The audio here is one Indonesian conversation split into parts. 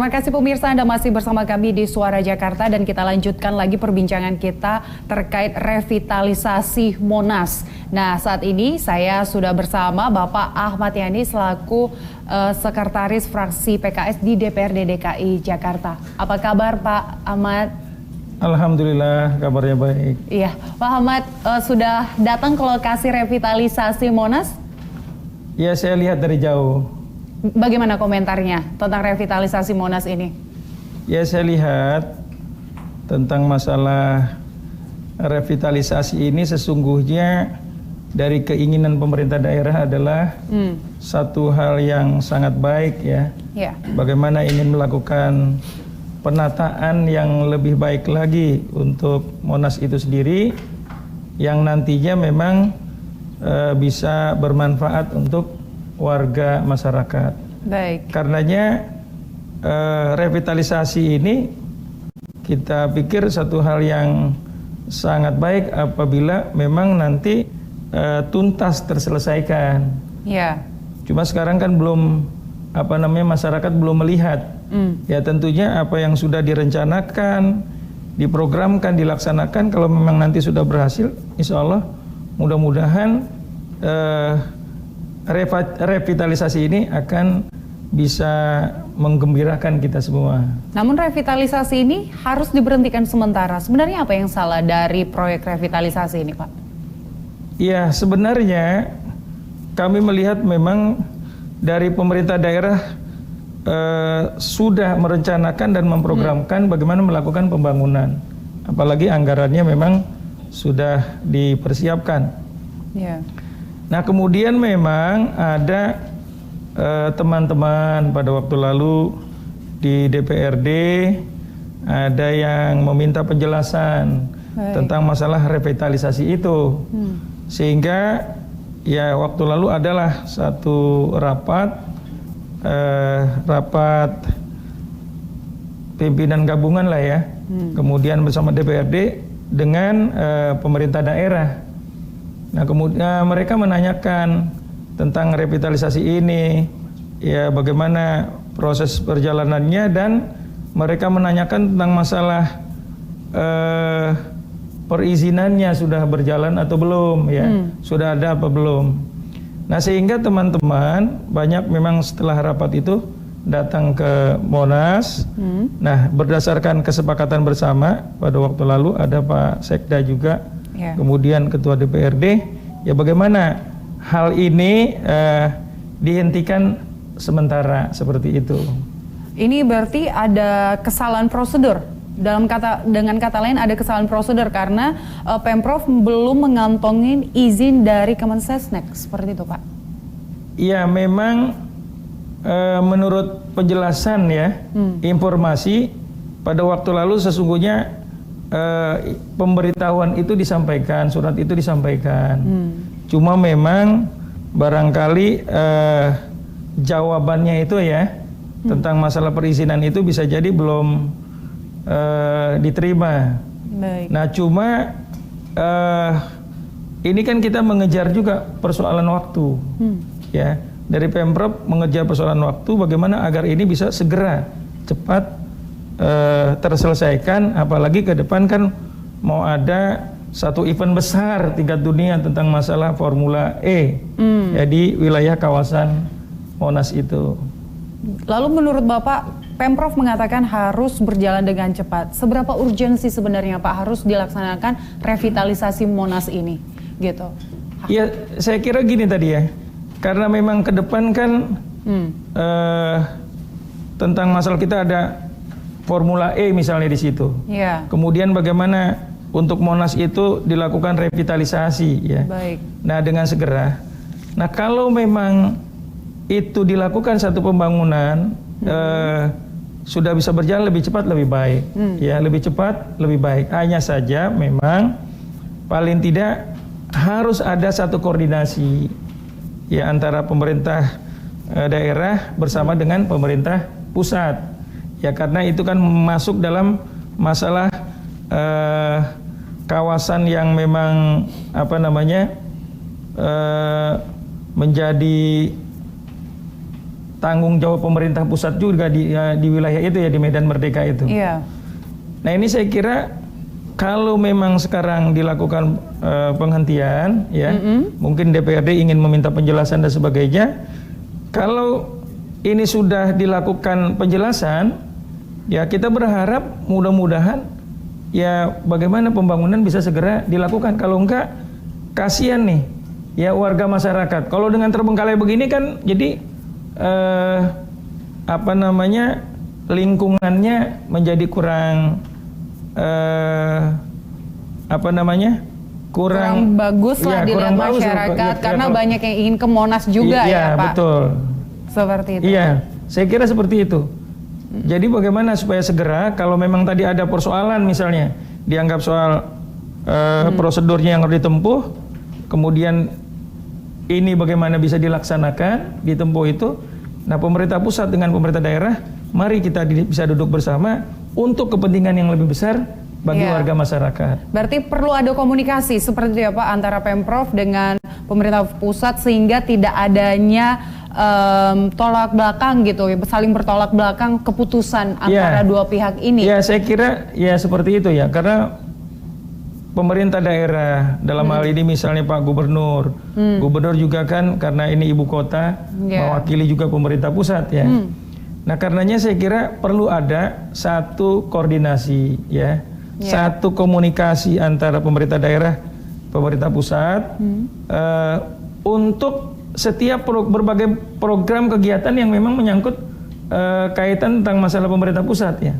Terima kasih pemirsa, Anda masih bersama kami di Suara Jakarta dan kita lanjutkan lagi perbincangan kita terkait revitalisasi Monas. Nah, saat ini saya sudah bersama Bapak Ahmad Yani selaku Sekretaris Fraksi PKS di DPRD DKI Jakarta. Apa kabar Pak Ahmad? Alhamdulillah, kabarnya baik. Iya, Pak Ahmad sudah datang ke lokasi revitalisasi Monas? Ya, saya lihat dari jauh. Bagaimana komentarnya tentang revitalisasi Monas ini? Ya, saya lihat tentang masalah revitalisasi ini sesungguhnya dari keinginan pemerintah daerah adalah satu hal yang sangat baik ya. Bagaimana ingin melakukan penataan yang lebih baik lagi untuk Monas itu sendiri yang nantinya memang bisa bermanfaat untuk warga masyarakat. Baik. Karenanya revitalisasi ini kita pikir satu hal yang sangat baik apabila memang nanti tuntas terselesaikan. Ya. Cuma sekarang kan belum masyarakat belum melihat. Ya tentunya apa yang sudah direncanakan, diprogramkan, dilaksanakan kalau memang nanti sudah berhasil, insya Allah mudah-mudahan revitalisasi ini akan bisa menggembirakan kita semua. Namun revitalisasi ini harus diberhentikan sementara. Sebenarnya apa yang salah dari proyek revitalisasi ini, Pak? Ya, sebenarnya kami melihat memang dari pemerintah daerah sudah merencanakan dan memprogramkan bagaimana melakukan pembangunan. Apalagi anggarannya memang sudah dipersiapkan. Ya. Nah, kemudian memang ada teman-teman pada waktu lalu di DPRD ada yang meminta penjelasan tentang masalah revitalisasi itu. Sehingga ya waktu lalu adalah satu rapat pimpinan gabungan lah ya. Kemudian bersama DPRD dengan pemerintah daerah. Nah, kemudian mereka menanyakan tentang revitalisasi ini, ya bagaimana proses perjalanannya dan mereka menanyakan tentang masalah perizinannya sudah berjalan atau belum, ya sudah ada apa belum. Nah, sehingga teman-teman banyak memang setelah rapat itu datang ke Monas. Nah, berdasarkan kesepakatan bersama pada waktu lalu ada Pak Sekda juga. Kemudian Ketua DPRD, ya bagaimana hal ini dihentikan sementara seperti itu. Ini berarti ada kesalahan prosedur. Dengan kata lain ada kesalahan prosedur karena Pemprov belum mengantongi izin dari Kemensesnek, seperti itu, Pak. Iya, memang menurut penjelasan ya, informasi pada waktu lalu sesungguhnya pemberitahuan itu disampaikan, surat itu disampaikan. Cuma memang barangkali jawabannya itu ya tentang masalah perizinan itu bisa jadi belum diterima. Baik. Nah, cuma ini kan kita mengejar juga persoalan waktu, ya dari Pemprov mengejar persoalan waktu bagaimana agar ini bisa segera cepat terselesaikan, apalagi ke depan kan mau ada satu event besar tingkat dunia tentang masalah Formula E ya di wilayah kawasan Monas itu. Lalu menurut Bapak, Pemprov mengatakan harus berjalan dengan cepat. Seberapa urgensi sebenarnya Pak harus dilaksanakan revitalisasi Monas ini, gitu? Ya, saya kira gini tadi ya, karena memang ke depan kan tentang masalah kita ada Formula E misalnya di situ. Kemudian bagaimana untuk Monas itu dilakukan revitalisasi ya. Baik. Nah, dengan segera. Nah, kalau memang itu dilakukan satu pembangunan sudah bisa berjalan lebih cepat lebih baik. Ya, lebih cepat lebih baik. Hanya saja memang paling tidak harus ada satu koordinasi ya antara pemerintah daerah bersama dengan pemerintah pusat. Ya, karena itu kan masuk dalam masalah kawasan yang memang menjadi tanggung jawab pemerintah pusat juga di wilayah itu ya, di Medan Merdeka itu. Iya. Nah ini saya kira kalau memang sekarang dilakukan penghentian ya, mungkin DPRD ingin meminta penjelasan dan sebagainya. Kalau ini sudah dilakukan penjelasan, ya kita berharap mudah-mudahan ya bagaimana pembangunan bisa segera dilakukan. Kalau enggak, kasihan nih ya warga masyarakat. Kalau dengan terbengkalai begini kan jadi lingkungannya menjadi kurang kurang bagus lah dilihat masyarakat karena banyak yang ingin ke Monas juga ya Pak. Betul. Seperti itu. Iya, saya kira seperti itu. Jadi bagaimana supaya segera kalau memang tadi ada persoalan misalnya dianggap soal prosedurnya yang harus ditempuh, kemudian ini bagaimana bisa dilaksanakan, ditempuh itu. Nah, pemerintah pusat dengan pemerintah daerah, mari kita bisa duduk bersama untuk kepentingan yang lebih besar bagi warga masyarakat. Berarti perlu ada komunikasi seperti itu ya Pak antara Pemprov dengan pemerintah pusat sehingga tidak adanya tolak belakang gitu, saling bertolak belakang keputusan antara dua pihak ini. Ya, saya kira ya seperti itu ya, karena pemerintah daerah dalam hal ini misalnya Pak Gubernur, Gubernur juga kan karena ini ibu kota mewakili juga pemerintah pusat ya. Nah karenanya saya kira perlu ada satu koordinasi ya, satu komunikasi antara pemerintah daerah, pemerintah pusat untuk setiap berbagai program kegiatan yang memang menyangkut kaitan tentang masalah pemerintah pusat ya.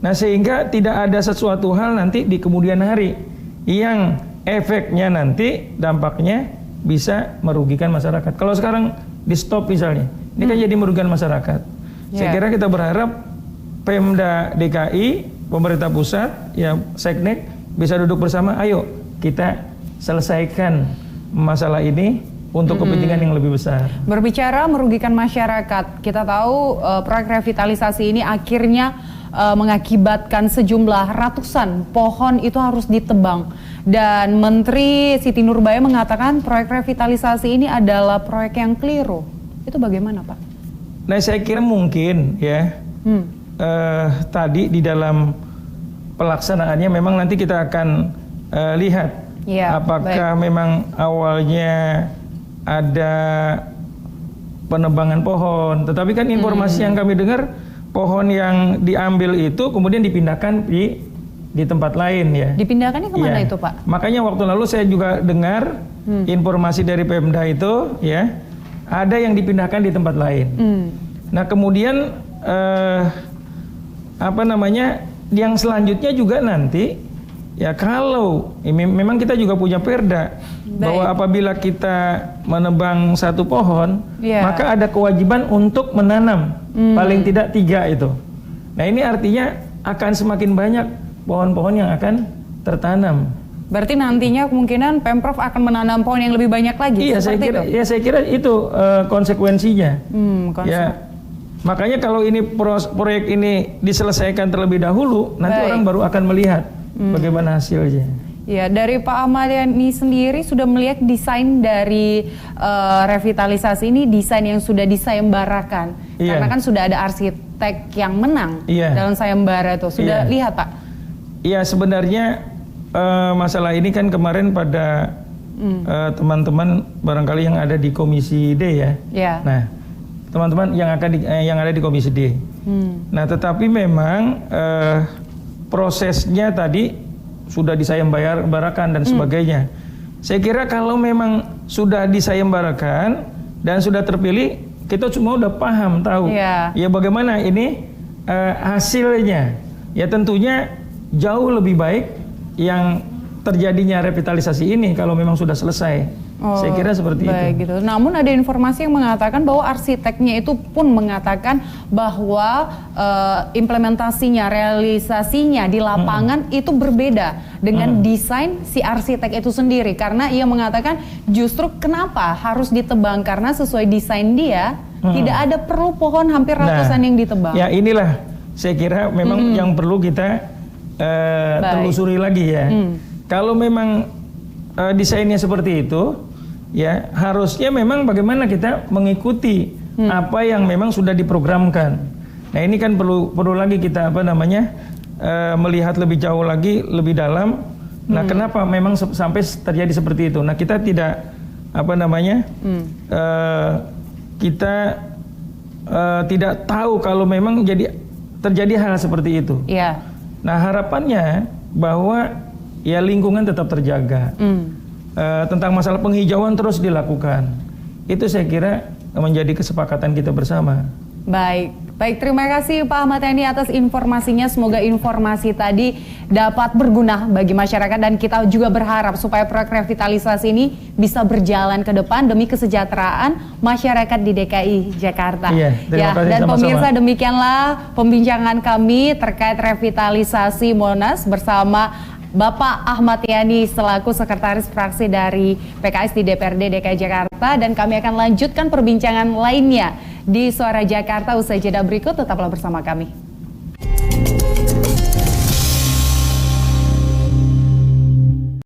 Nah sehingga tidak ada sesuatu hal nanti di kemudian hari yang efeknya nanti dampaknya bisa merugikan masyarakat. Kalau sekarang di stop misalnya, ini kan jadi merugikan masyarakat. Saya kira kita berharap Pemda DKI, pemerintah pusat, ya Seknek bisa duduk bersama. Ayo kita selesaikan masalah ini untuk kepentingan yang lebih besar. Berbicara merugikan masyarakat, kita tahu proyek revitalisasi ini akhirnya mengakibatkan sejumlah ratusan pohon itu harus ditebang. Dan Menteri Siti Nurbaya mengatakan proyek revitalisasi ini adalah proyek yang keliru. Itu bagaimana Pak? Nah saya kira mungkin ya tadi di dalam pelaksanaannya memang nanti kita akan lihat apakah memang awalnya ada penebangan pohon, tetapi kan informasi yang kami dengar pohon yang diambil itu kemudian dipindahkan di tempat lain ya. Dipindahkannya kemana itu Pak? Makanya waktu lalu saya juga dengar informasi dari Pemda itu ya, ada yang dipindahkan di tempat lain. Nah kemudian yang selanjutnya juga nanti ya kalau memang kita juga punya perda bahwa apabila kita menebang satu pohon maka ada kewajiban untuk menanam paling tidak 3 itu. Nah ini artinya akan semakin banyak pohon-pohon yang akan tertanam. Berarti nantinya kemungkinan Pemprov akan menanam pohon yang lebih banyak lagi. Iya saya kira itu konsekuensinya. Ya. Makanya kalau ini proyek ini diselesaikan terlebih dahulu, nanti orang baru akan melihat bagaimana hasilnya. Ya, dari Pak Ahmad Yani sendiri sudah melihat desain dari revitalisasi ini, desain yang sudah disayembarakan. Karena kan sudah ada arsitek yang menang dalam sayembara itu. Sudah lihat Pak? Iya, sebenarnya masalah ini kan kemarin pada teman-teman barangkali yang ada di Komisi D ya. Nah, teman-teman yang ada di Komisi D. Nah, tetapi memang prosesnya tadi sudah disayembarakan dan sebagainya. Saya kira kalau memang sudah disayembarakan dan sudah terpilih, kita semua udah paham tahu ya bagaimana ini hasilnya. Ya tentunya jauh lebih baik yang terjadinya revitalisasi ini kalau memang sudah selesai. Saya kira seperti itu. Gitu. Namun ada informasi yang mengatakan bahwa arsiteknya itu pun mengatakan bahwa implementasinya, realisasinya di lapangan itu berbeda dengan desain si arsitek itu sendiri. Karena ia mengatakan justru kenapa harus ditebang, karena sesuai desain dia tidak ada perlu pohon hampir ratusan yang ditebang. Ya inilah saya kira memang yang perlu kita telusuri lagi ya. Kalau memang desainnya seperti itu, ya harusnya memang bagaimana kita mengikuti apa yang memang sudah diprogramkan. Nah ini kan perlu lagi kita melihat lebih jauh lagi, lebih dalam. Nah kenapa memang sampai terjadi seperti itu? Nah kita tidak kita tidak tahu kalau memang terjadi hal seperti itu. Yeah. Nah harapannya bahwa ya lingkungan tetap terjaga. Tentang masalah penghijauan terus dilakukan. Itu saya kira menjadi kesepakatan kita bersama. Baik, terima kasih Pak Ahmad Yani atas informasinya. Semoga informasi tadi dapat berguna bagi masyarakat dan kita juga berharap supaya proyek revitalisasi ini bisa berjalan ke depan demi kesejahteraan masyarakat di DKI Jakarta. Iya, terima kasih, dan sama-sama. pemirsa, demikianlah pembincangan kami terkait revitalisasi Monas bersama Bapak Ahmad Yani selaku Sekretaris Fraksi dari PKS di DPRD DKI Jakarta, dan kami akan lanjutkan perbincangan lainnya di Suara Jakarta usai jeda berikut. Tetaplah bersama kami.